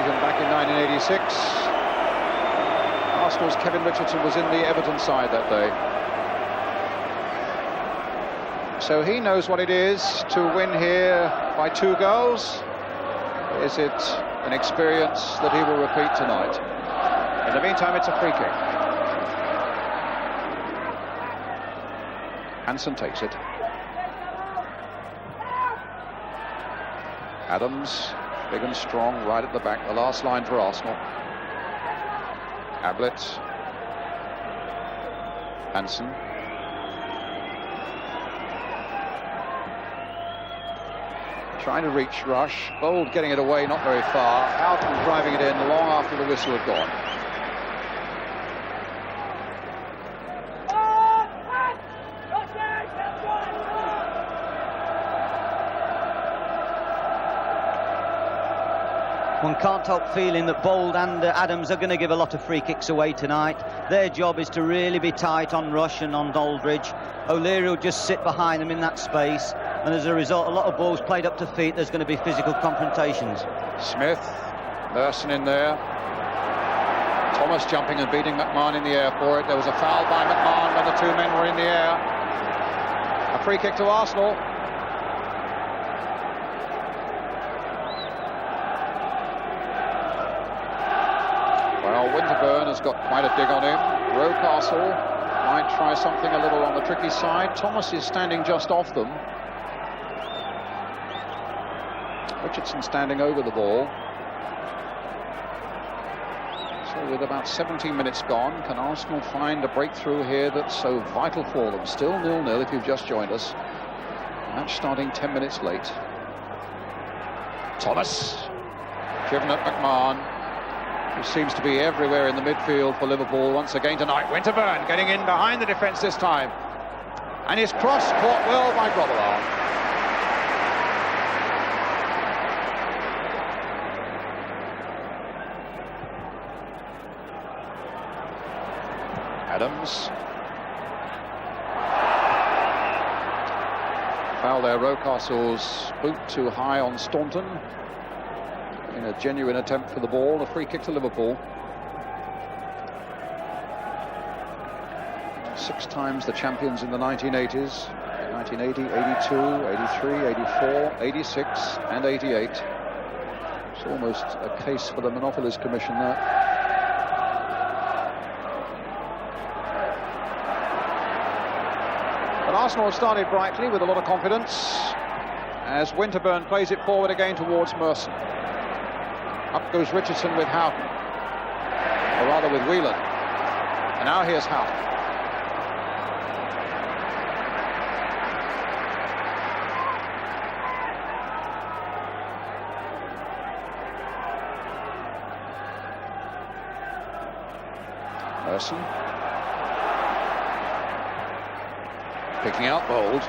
occasion back in 1986. Arsenal's Kevin Richardson was in the Everton side that day. So he knows what it is to win here by 2 goals. Is it an experience that he will repeat tonight? In the meantime, it's a free kick. Hansen takes it. Adams, big and strong, right at the back, the last line for Arsenal. Ablett. Hansen. Trying to reach Rush. Bold getting it away, not very far. Houghton driving it in long after the whistle had gone. One can't help feeling that Bold and Adams are going to give a lot of free kicks away tonight. Their job is to really be tight on Rush and on Aldridge. O'Leary will just sit behind them in that space, and as a result, a lot of balls played up to feet. There's going to be physical confrontations. Smith, Merson in there. Thomas jumping and beating McMahon in the air for it. There was a foul by McMahon when the 2 men were in the air. A free kick to Arsenal. Well, Winterburn has got quite a dig on him. Rocastle might try something a little on the tricky side. Thomas is standing just off them. Richardson standing over the ball. So with about 17 minutes gone, can Arsenal find a breakthrough here that's so vital for them? Still 0-0 if you've just joined us. Match starting 10 minutes late. Thomas, driven at McMahon, who seems to be everywhere in the midfield for Liverpool once again tonight. Winterburn getting in behind the defence this time. And his cross caught well by Grobbelaar. Adams. Foul there, Rocastle's boot too high on Staunton. In a genuine attempt for the ball, a free kick to Liverpool. 6 times the champions in the 1980s. 1980, 82, 83, 84, 86 and 88. It's almost a case for the Monopolies Commission there. But Arsenal have started brightly with a lot of confidence as Winterburn plays it forward again towards Merson. Up goes Richardson with Houghton, or rather with Whelan. And now here's Houghton. Merson. Picking out Bold.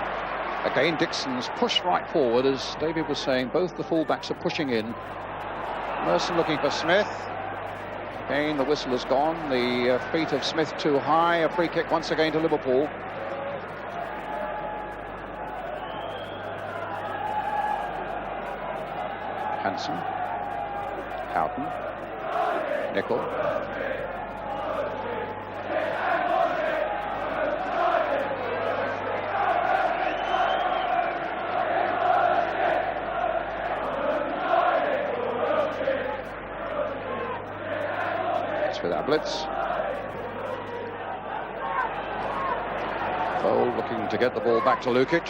Again, Dixon's pushed right forward, as David was saying. Both the fullbacks are pushing in. Merson looking for Smith. Again, the whistle has gone. The feet of Smith too high. A free kick once again to Liverpool. Hansen. Houghton. Nicol. With Ablett. Bold looking to get the ball back to Lukic.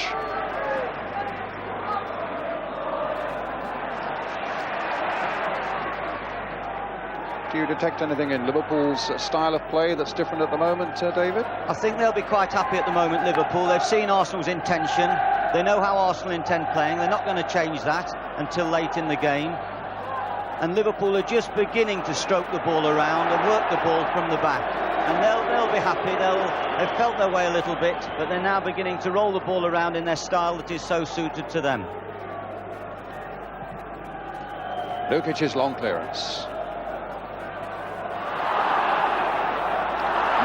Do you detect anything in Liverpool's style of play that's different at the moment, David? I think they'll be quite happy at the moment, Liverpool. They've seen Arsenal's intention. They know how Arsenal intend playing. They're not going to change that until late in the game. And Liverpool are just beginning to stroke the ball around and work the ball from the back. And they'll be happy. They've felt their way a little bit, but they're now beginning to roll the ball around in their style that is so suited to them. Lukic's long clearance.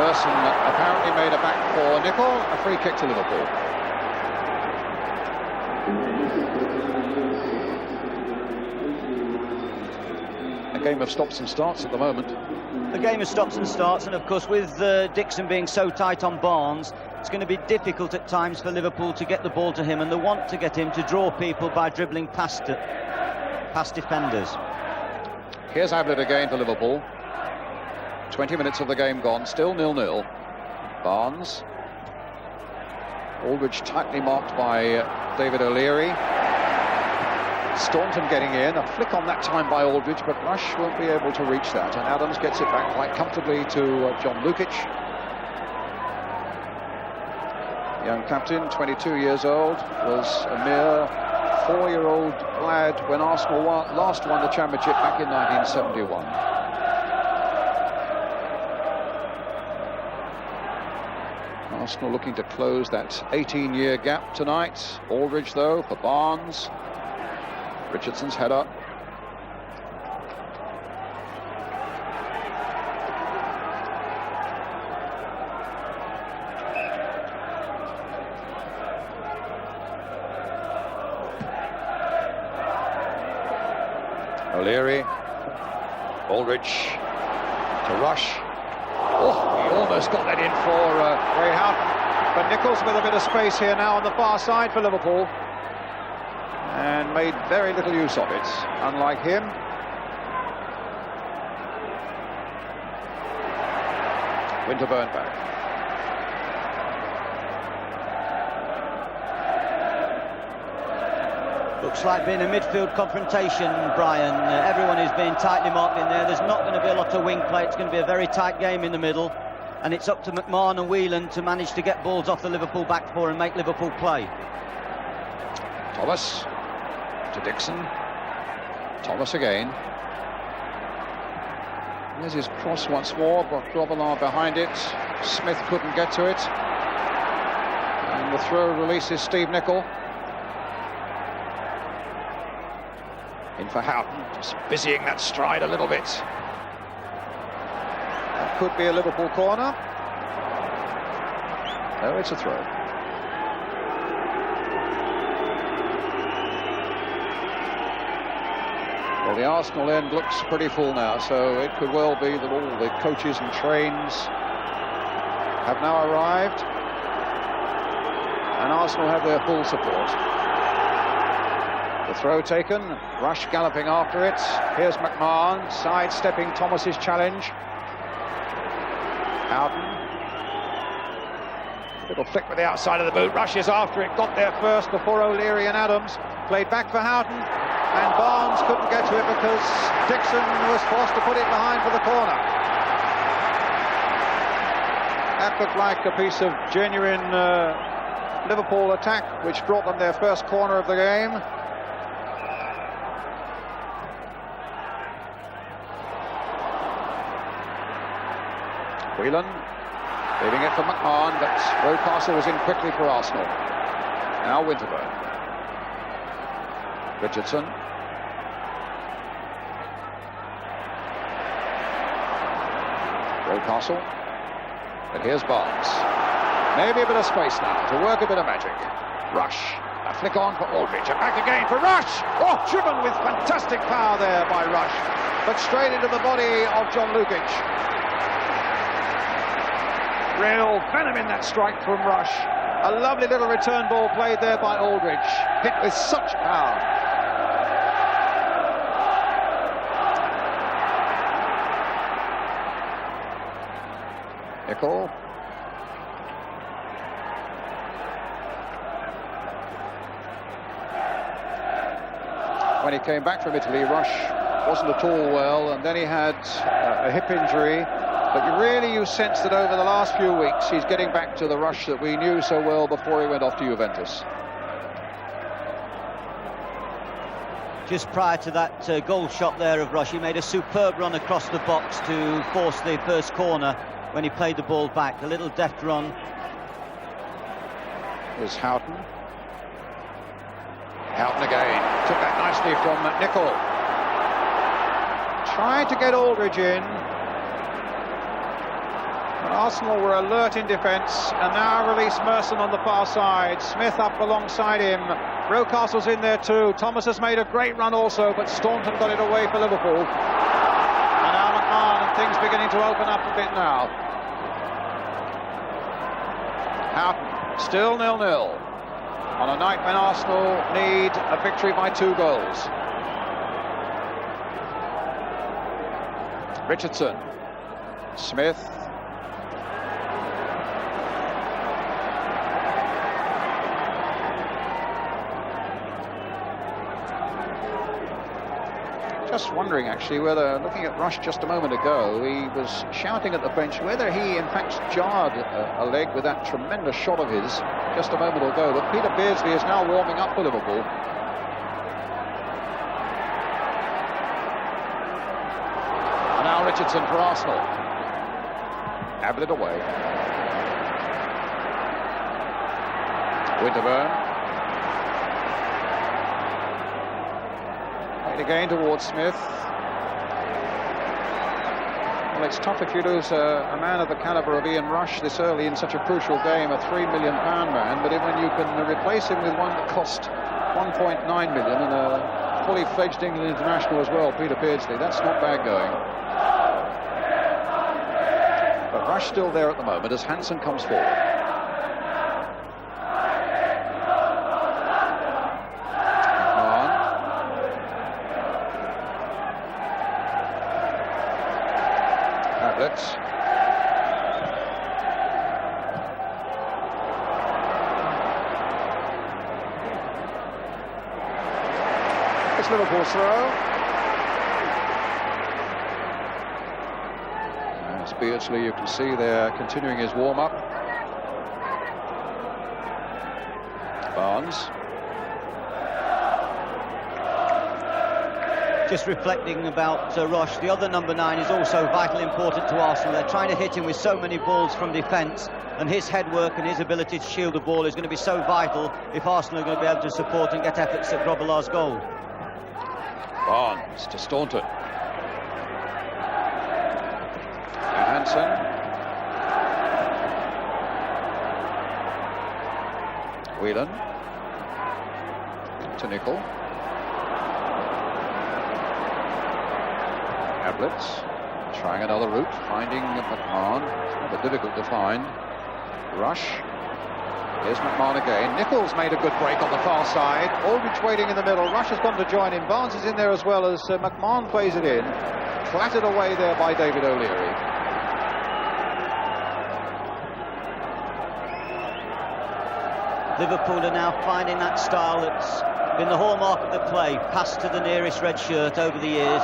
Merson apparently made a back for Nicol. A free kick to Liverpool. A game of stops and starts at the moment. The game of stops and starts, and of course with Dixon being so tight on Barnes, it's going to be difficult at times for Liverpool to get the ball to him, and they want to get him to draw people by dribbling past defenders. Here's Ablett again for Liverpool. 20 minutes of the game gone, still 0-0. Barnes. Aldridge tightly marked by David O'Leary. Staunton getting in, a flick on that time by Aldridge, but Rush won't be able to reach that, and Adams gets it back quite comfortably to John Lukic. Young captain, 22 years old, was a mere 4-year-old lad when Arsenal last won the championship back in 1971. Arsenal looking to close that 18-year gap tonight. Aldridge, though, for Barnes. Richardson's header. O'Leary. Aldridge to Rush. Oh, he almost got that in for Ray Houghton. But Nichols with a bit of space here now on the far side for Liverpool. And made very little use of it, unlike him. Winterburn back. Looks like being a midfield confrontation, Brian. Everyone is being tightly marked in there. There's not going to be a lot of wing play. It's going to be a very tight game in the middle. And it's up to McMahon and Whelan to manage to get balls off the Liverpool back four and make Liverpool play. Thomas to Dixon. Thomas again. There's his cross once more, but Grobbelaar behind it. Smith couldn't get to it. And the throw releases Steve Nicol. In for Houghton, just busying that stride a little bit. That could be a Liverpool corner. No, it's a throw. Well, the Arsenal end looks pretty full now, so it could well be that all the coaches and trains have now arrived, and Arsenal have their full support. The throw taken, Rush galloping after it. Here's McMahon sidestepping Thomas's challenge. Houghton. Little flick with the outside of the boot. Rush is after it, got there first before O'Leary and Adams. Played back for Houghton, and Barnes couldn't get to it because Dixon was forced to put it behind for the corner. That looked like a piece of genuine Liverpool attack, which brought them their first corner of the game. Whelan leaving it for McMahon, but Rocastle was in quickly for Arsenal. Now Winterburn. Richardson. Rocastle. And here's Barnes. Maybe a bit of space now to work a bit of magic. Rush. A flick on for Aldridge. And back again for Rush. Oh, driven with fantastic power there by Rush. But straight into the body of John Lukic. Real venom in that strike from Rush. A lovely little return ball played there by Aldridge. Hit with such power. Nicol. When he came back from Italy, Rush wasn't at all well, and then he had a hip injury. But you sense that over the last few weeks he's getting back to the Rush that we knew so well before he went off to Juventus. Just prior to that goal shot there of Rush, he made a superb run across the box to force the first corner when he played the ball back. A little deft run. Here's Houghton. Houghton again. Took that nicely from Nicol. Tried to get Aldridge in. Arsenal were alert in defence, and now release Merson on the far side. Smith up alongside him. Rocastle's in there too. Thomas has made a great run also, but Staunton got it away for Liverpool. McMahon, and things beginning to open up a bit now. Houghton, still 0-0. On a night when Arsenal need a victory by 2 goals. Richardson, Smith. Just wondering actually whether, looking at Rush just a moment ago, he was shouting at the bench whether he in fact jarred a leg with that tremendous shot of his just a moment ago. But Peter Beardsley is now warming up for Liverpool. And now Richardson for Arsenal. Ablett away. Winterburn. Again towards Smith. Well, it's tough if you lose a man of the calibre of Ian Rush this early in such a crucial game, a £3 million man, but when you can replace him with one that cost 1.9 million and a fully fledged England international as well, Peter Beardsley, that's not bad going. But Rush still there at the moment as Hansen comes forward. It's Liverpool's throw. As Beardsley, you can see there, continuing his warm-up. Barnes. Just reflecting about Rush, the other number 9 is also vitally important to Arsenal. They're trying to hit him with so many balls from defence, and his head work and his ability to shield the ball is going to be so vital if Arsenal are going to be able to support and get efforts at Grobbelaar's goal. Barnes to Staunton. Hansen. Whelan. To Nicol. Ablett trying another route, finding McMahon. It's rather difficult to find. Rush. Here's McMahon again. Nichols made a good break on the far side. Aldridge waiting in the middle. Rush has gone to join him. Barnes is in there as well as McMahon plays it in. Clattered away there by David O'Leary. Liverpool are now finding that style that's been the hallmark of the play, pass to the nearest red shirt over the years.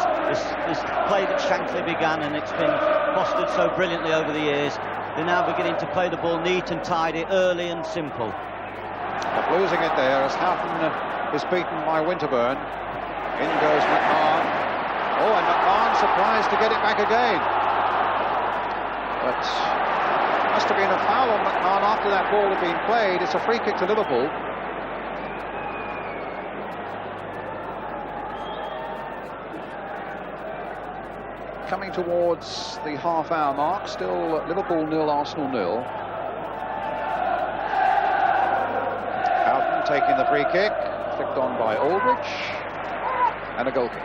This play that Shankly began, and it's been fostered so brilliantly over the years. They're now beginning to play the ball neat and tidy, early and simple. But losing it there as Houghton is beaten by Winterburn. In goes McMahon. Oh, and McMahon surprised to get it back again. But must have been a foul on McMahon after that ball had been played. It's a free kick to Liverpool. Coming towards the half-hour mark, still Liverpool 0, Arsenal 0. Houghton taking the free kick, flicked on by Aldridge, and a goal kick.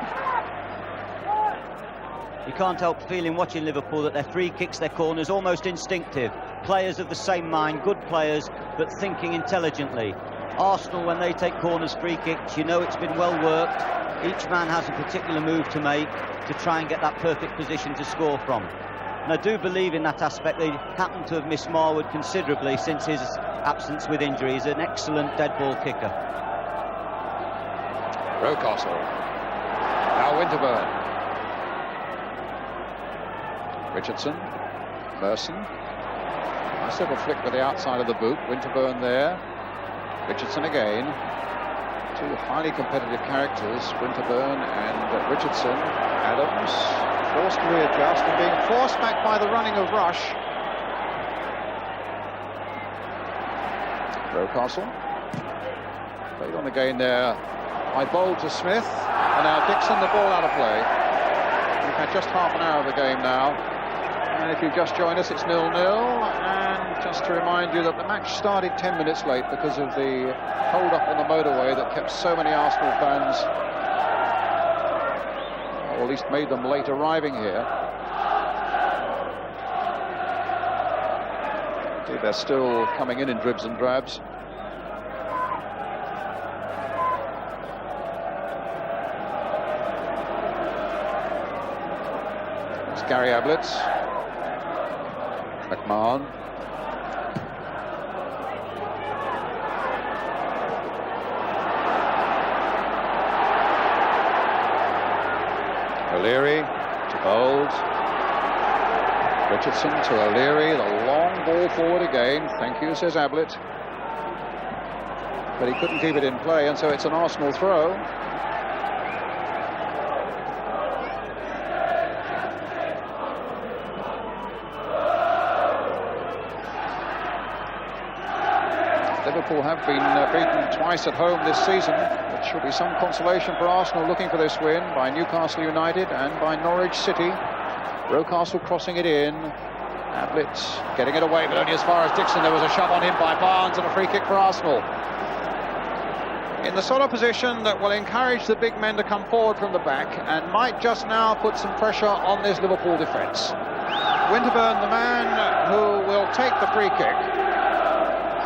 You can't help feeling, watching Liverpool, that their free kicks, their corners, almost instinctive. Players of the same mind, good players, but thinking intelligently. Arsenal, when they take corners, free kicks, you know it's been well worked. Each man has a particular move to make to try and get that perfect position to score from. And I do believe in that aspect. They happen to have missed Marwood considerably since his absence with injury. He's an excellent dead ball kicker. Rocastle. Now Winterburn. Richardson. Merson. Nice little flick with the outside of the boot. Winterburn there. Richardson again. Two highly competitive characters, Winterburn and Richardson. Adams forced to readjust and being forced back by the running of Rush. Rocastle. Played on again there by Bold to Smith. And now Dixon, the ball out of play. We've had just half an hour of the game now. And if you've just joined us, it's 0-0. And just to remind you that the match started 10 minutes late because of the hold-up on the motorway that kept so many Arsenal fans, or at least made them late arriving here. They're still coming in dribs and drabs. It's Gary Ablett. McMahon. O'Leary to Bold. Richardson to O'Leary, the long ball forward again. Thank you, says Ablett. But he couldn't keep it in play, and so it's an Arsenal throw. Liverpool have been beaten twice at home this season. It should be some consolation for Arsenal looking for this win by Newcastle United and by Norwich City. Rocastle crossing it in. Ablett getting it away, but only as far as Dixon. There was a shove on him by Barnes and a free kick for Arsenal. In the sort of position that will encourage the big men to come forward from the back and might just now put some pressure on this Liverpool defence. Winterburn, the man who will take the free kick.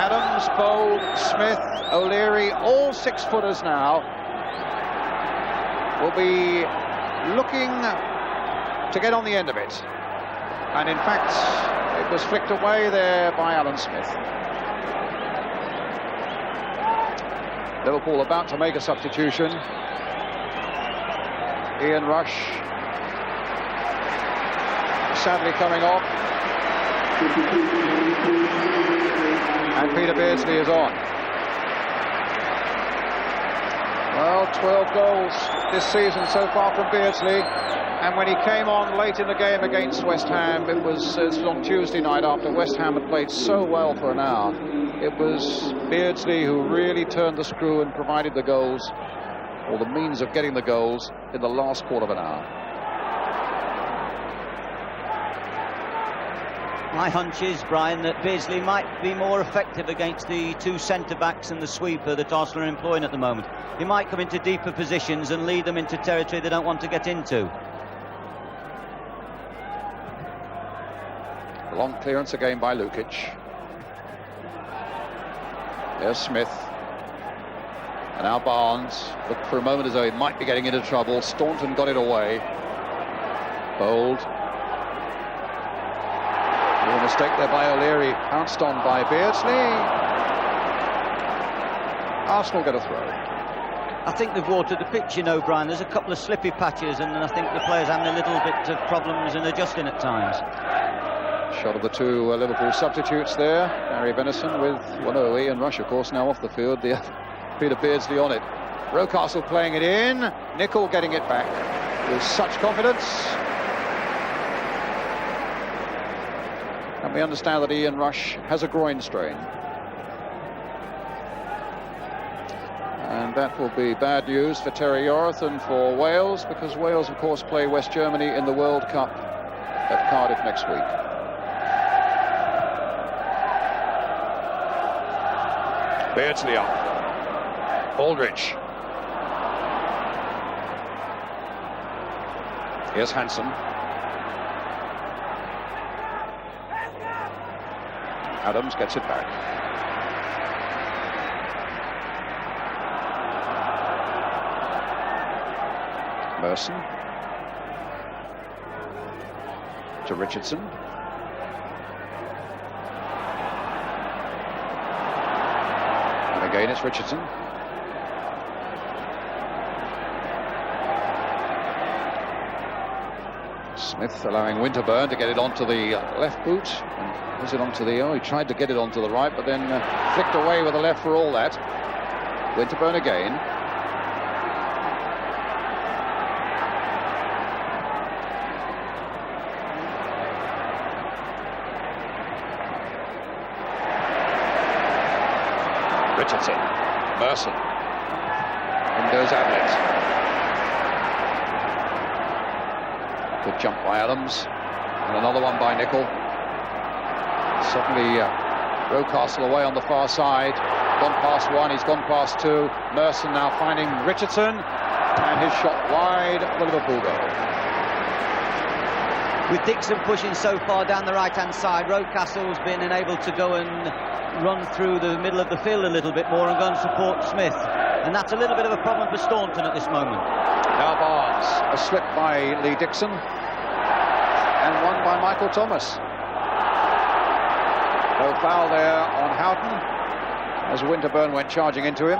Adams, Bold, Smith, O'Leary, all 6-footers now, will be looking to get on the end of it. And in fact, it was flicked away there by Alan Smith. Liverpool about to make a substitution. Ian Rush sadly coming off. And Peter Beardsley is on. Well, 12 goals this season so far from Beardsley. And when he came on late in the game against West Ham, it was on Tuesday night after West Ham had played so well for an hour. It was Beardsley who really turned the screw and provided the goals, or the means of getting the goals, in the last quarter of an hour. My hunch is, Brian, that Beardsley might be more effective against the two centre-backs and the sweeper that Arsenal are employing at the moment. He might come into deeper positions and lead them into territory they don't want to get into. A long clearance again by Lukic. There's Smith. And now Barnes looked for a moment as though he might be getting into trouble. Staunton got it away. Bold. A mistake there by O'Leary, pounced on by Beardsley. Arsenal get a throw. I think they've watered the pitch, you know, Brian. There's a couple of slippy patches, and I think the players having a little bit of problems in adjusting at times. Shot of the two Liverpool substitutes there. Harry Venison with, well, Ian Rush, of course, now off the field. The Peter Beardsley on it. Rocastle playing it in. Nicol getting it back with such confidence. And we understand that Ian Rush has a groin strain. And that will be bad news for Terry Yorath and for Wales, because Wales, of course, play West Germany in the World Cup at Cardiff next week. Beardsley up. Aldridge. Here's Hansen. Adams gets it back. Merson. To Richardson. And again it's Richardson. Smith allowing Winterburn to get it onto the left boot. And was it onto the... Oh, he tried to get it onto the right, but then flicked away with the left for all that. Winterburn again. Richardson. Merson. In goes Ablett. Good jump by Adams, and another one by Nicol. Suddenly Rocastle away on the far side, gone past one, he's gone past two. Merson now finding Richardson, and his shot wide, the Liverpool goal. With Dixon pushing so far down the right-hand side, Rocastle's been enabled to go and run through the middle of the field a little bit more and go and support Smith. And that's a little bit of a problem for Staunton at this moment. Now Barnes, a slip by Lee Dixon, and one by Michael Thomas. No foul there on Houghton, as Winterburn went charging into him.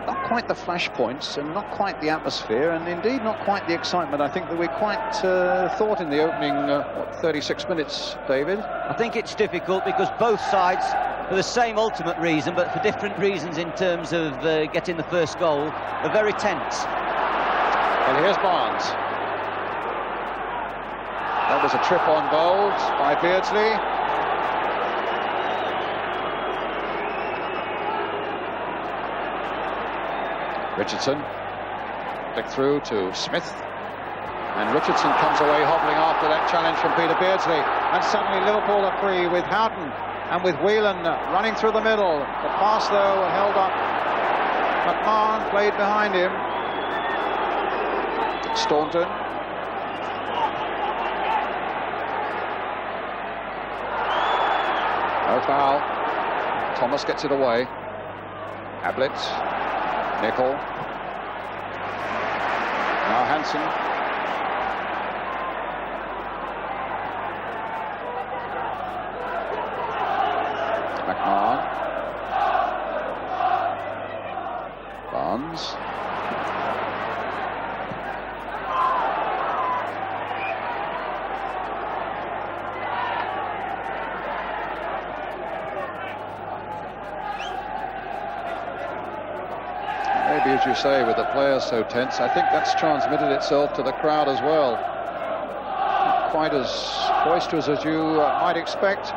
Not quite the flashpoints, and not quite the atmosphere, and indeed not quite the excitement I think that we quite thought in the opening 36 minutes, David. I think it's difficult because both sides, for the same ultimate reason, but for different reasons in terms of getting the first goal, are very tense. Well, here's Barnes. That was a trip on Bowles by Beardsley. Richardson, flick through to Smith, and Richardson comes away hobbling after that challenge from Peter Beardsley, and suddenly Liverpool are free with Houghton and with Whelan running through the middle. The pass though held up. McMahon played behind him. Staunton. No foul. Thomas gets it away. Ablett. Nicol. Now Hansen. McMahon. Barnes. Maybe, as you say, with the players so tense, I think that's transmitted itself to the crowd as well. Not quite as boisterous as you might expect.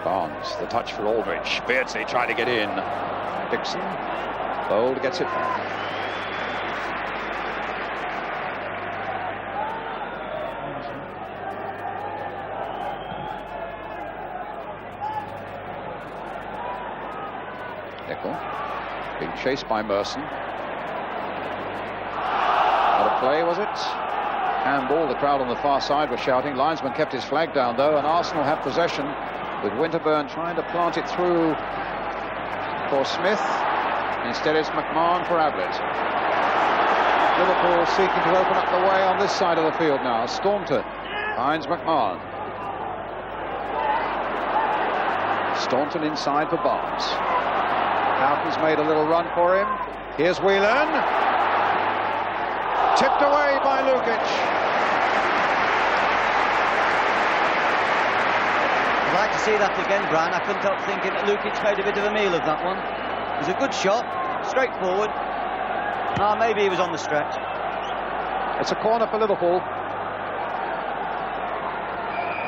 Barnes, the touch for Aldridge. Beardsley trying to get in. Dixon. Bold gets it back. Nicol being chased by Merson. Not a play, was it? Handball. The crowd on the far side were shouting. Linesman kept his flag down though, and Arsenal have possession, with Winterburn trying to plant it through for Smith. Instead it's McMahon for Ablett. Liverpool seeking to open up the way on this side of the field now. Staunton finds McMahon. Staunton inside for Barnes. Houghton's made a little run for him. Here's Whelan. Tipped away by Lukic. I'd like to see that again, Brian. I couldn't help thinking that Lukic made a bit of a meal of that one. It was a good shot, straightforward. Maybe he was on the stretch. It's a corner for Liverpool.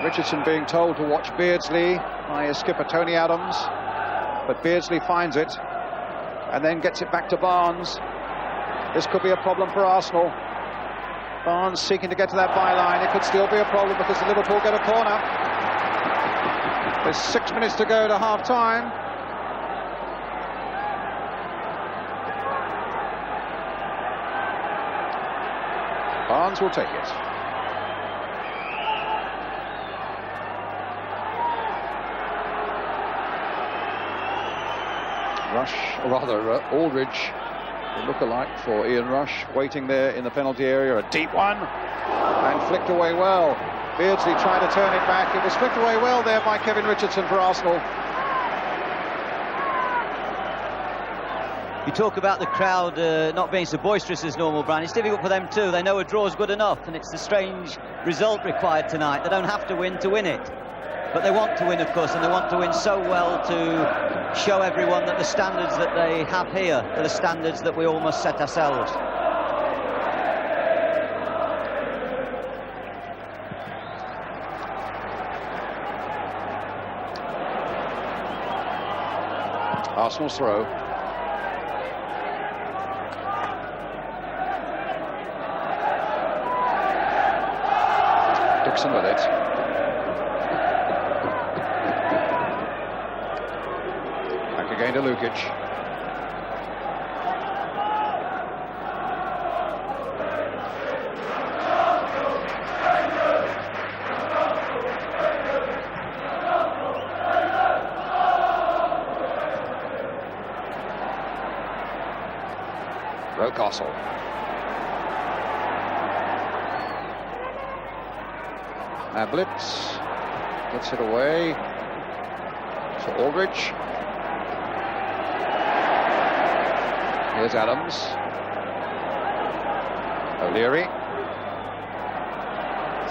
Richardson being told to watch Beardsley by his skipper Tony Adams, but Beardsley finds it and then gets it back to Barnes. This could be a problem for Arsenal. Barnes seeking to get to that byline. It could still be a problem because Liverpool get a corner. There's 6 minutes to go to half-time. Barnes will take it. Rush, or rather Aldridge, the look-alike for Ian Rush, waiting there in the penalty area. A deep one, and flicked away well. Beardsley trying to turn it back. It was flicked away well there by Kevin Richardson for Arsenal. You talk about the crowd not being so boisterous as normal, Brian. It's difficult for them too. They know a draw is good enough, and it's the strange result required tonight. They don't have to win it. But they want to win, of course, and they want to win so well to show everyone that the standards that they have here are the standards that we all must set ourselves. Arsenal's throw. Dixon with it. Back again to Lukic. Rocastle. Blitz gets it away to Aldridge. Here's Adams. O'Leary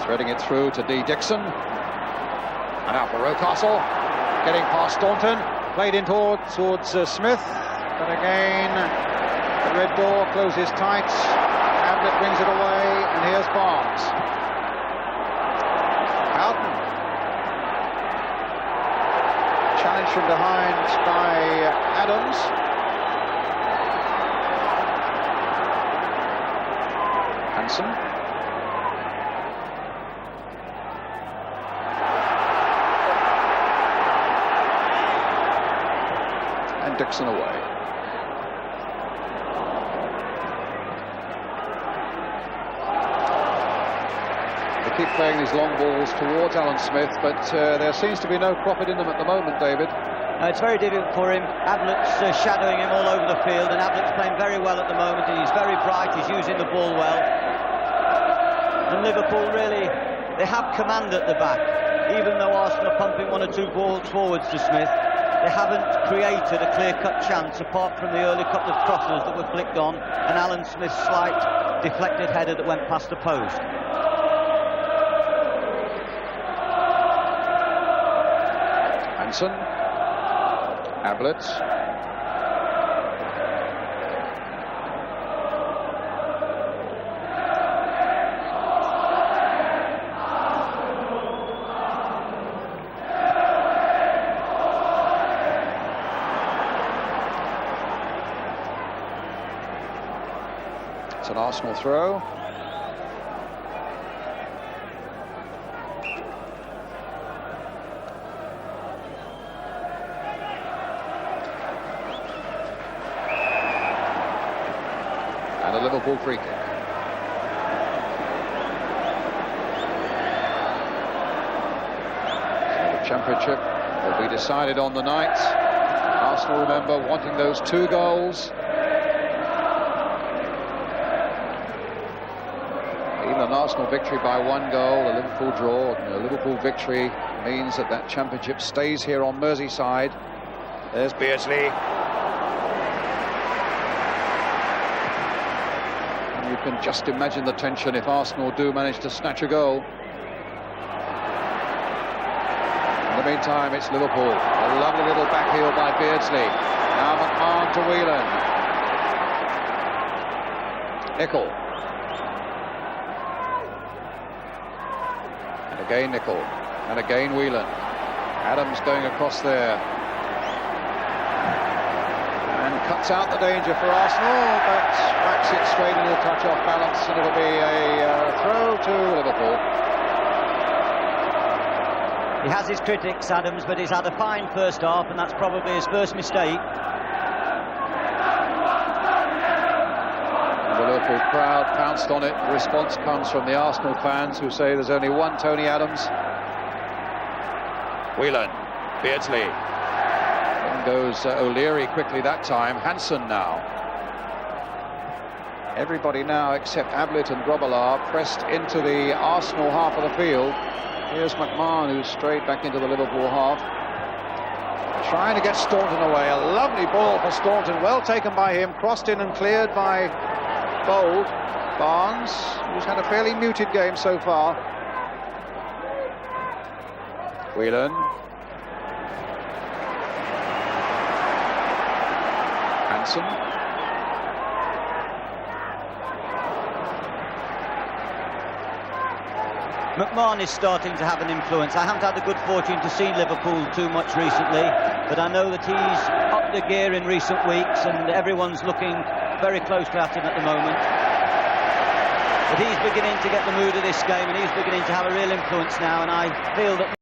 threading it through to D. Dixon, and out for Rocastle, getting past Staunton, played in towards Smith, but again the red door closes tight. Ablett brings it away, and here's Barnes. Houghton, challenge from behind by Adams. Hanson. And Dixon away. They keep playing these long balls towards Alan Smith, but there seems to be no profit in them at the moment, David. It's very difficult for him. Ablett's shadowing him all over the field, and Ablett's playing very well at the moment, and he's very bright, he's using the ball well. And Liverpool really, they have command at the back. Even though Arsenal are pumping one or two balls forwards to Smith, they haven't created a clear-cut chance apart from the early couple of crosses that were flicked on and Alan Smith's slight deflected header that went past the post. Hanson, Ablett, it's an Arsenal throw. And a Liverpool free kick. So the championship will be decided on the night. Arsenal, remember, wanting those 2 goals. Even an Arsenal victory by 1 goal, a Liverpool draw, a Liverpool victory means that that championship stays here on Merseyside. There's Beardsley. You can just imagine the tension if Arsenal do manage to snatch a goal. In the meantime, it's Liverpool. A lovely little back heel by Beardsley. Now McMahon to Whelan. Nicol. And again Nicol. And again Whelan. Adams going across there. Cuts out the danger for Arsenal, but backs it straight into a touch off balance, and it'll be a throw to Liverpool. He has his critics, Adams, but he's had a fine first half, and that's probably his first mistake. And the Liverpool crowd pounced on it. The response comes from the Arsenal fans who say there's only one Tony Adams. Whelan, Beardsley. Goes O'Leary quickly that time. Hanson now. Everybody now except Ablett and Grobbelaar pressed into the Arsenal half of the field. Here's McMahon, who's strayed back into the Liverpool half, trying to get Staunton away. A lovely ball for Staunton, well taken by him, crossed in and cleared by Bold. Barnes, who's had a fairly muted game so far. Whelan. Hanson. McMahon is starting to have an influence. I haven't had the good fortune to see Liverpool too much recently, but I know that he's upped the gear in recent weeks and everyone's looking very closely at him at the moment. But he's beginning to get the mood of this game and he's beginning to have a real influence now, and I feel that